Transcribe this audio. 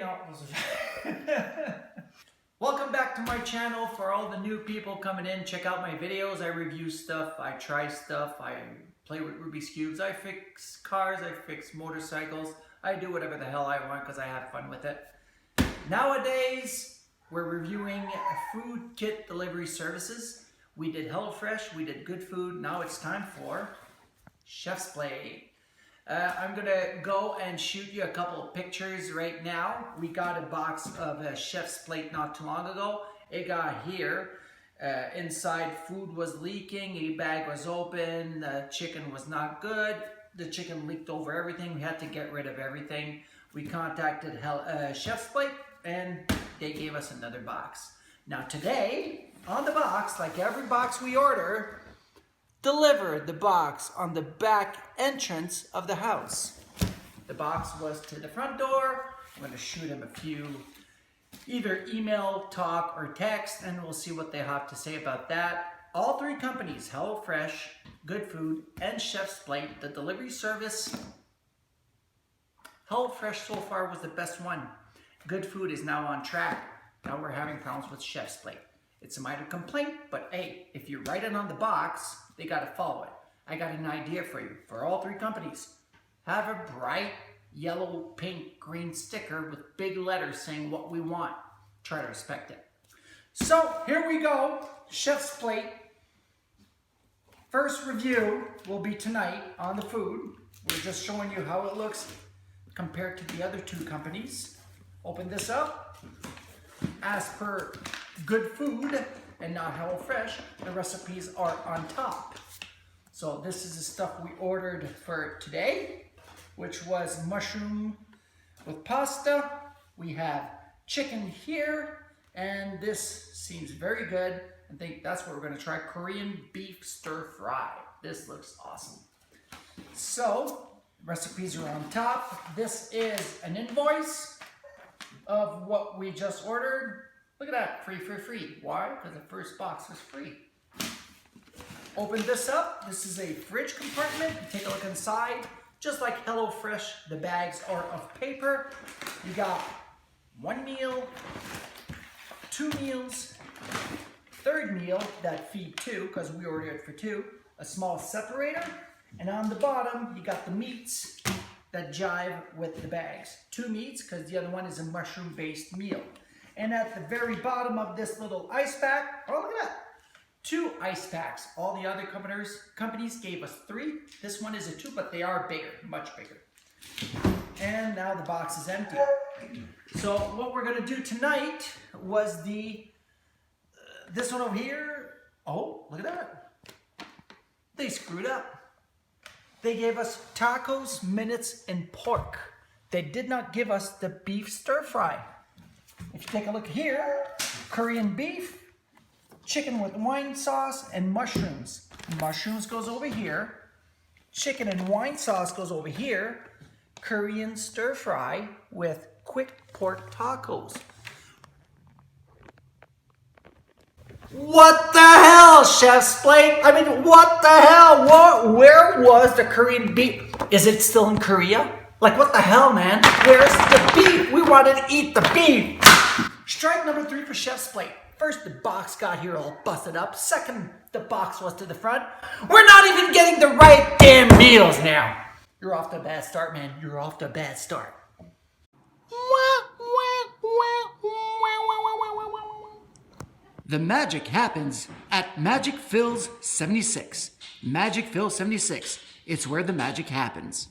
no. Welcome back to my channel. For all the new people coming in, check out my videos. I review stuff, I try stuff, I play with Rubik's Cubes, I fix cars, I fix motorcycles. I do whatever the hell I want because I have fun with it. Nowadays, we're reviewing food kit delivery services. We did HelloFresh, we did Good Food. Now it's time for Chef's Plate. I'm gonna go and shoot you a couple of pictures right now. We got a box of a Chef's Plate not too long ago. It got here. Inside food was leaking, a bag was open, the chicken was not good. The chicken leaked over everything. We had to get rid of everything. We contacted Chef's Plate and they gave us another box. Now today, on the box, like every box we order, delivered the box on the back entrance of the house. The box was to the front door. I'm gonna shoot him a few, either email, talk, or text, and we'll see what they have to say about that. All three companies, HelloFresh, Good Food, and Chef's Plate, the delivery service, HelloFresh so far was the best one. Good Food is now on track. Now we're having problems with Chef's Plate. It's a minor complaint, but hey, if you write it on the box, they gotta follow it. I got an idea for you, for all three companies. Have a bright yellow, pink, green sticker with big letters saying what we want. Try to respect it. So here we go, Chef's Plate. First review will be tonight on the food. We're just showing you how it looks compared to the other two companies. Open this up. As per Good Food and not HelloFresh, the recipes are on top. So this is the stuff we ordered for today, which was mushroom with pasta. We have chicken here, and this seems very good. I think that's what we're gonna try, Korean beef stir fry. This looks awesome. So, recipes are on top. This is an invoice of what we just ordered. Look at that, free. Why? Because the first box was free. Open this up. This is a fridge compartment. Take a look inside. Just like HelloFresh, the bags are of paper. You got one meal, two meals, third meal that feed two, because we ordered it for two, a small separator, and on the bottom, you got the meats that jive with the bags. Two meats, because the other one is a mushroom-based meal. And at the very bottom of this little ice pack, oh look at that, 2 ice packs. All the other companies gave us 3. This one is a 2, but they are bigger, much bigger. And now the box is empty. So what we're gonna do tonight was this one over here. Oh, look at that. They screwed up. They gave us tacos, minutes, and pork. They did not give us the beef stir fry. If you take a look here, Korean beef, chicken with wine sauce, and mushrooms. Mushrooms goes over here. Chicken and wine sauce goes over here. Korean stir fry with quick pork tacos. What the hell, Chef's Plate? I mean, what the hell? Where was the Korean beef? Is it still in Korea? Like, what the hell, man? Where's the beef? We wanted to eat the beef. Strike number 3 for Chef's Plate. First, the box got here all busted up. Second, the box was to the front. We're not even getting the right damn meals now. You're off to a bad start, man. You're off to a bad start. The magic happens at Magic Phil's 76. Magic Phil 76. It's where the magic happens.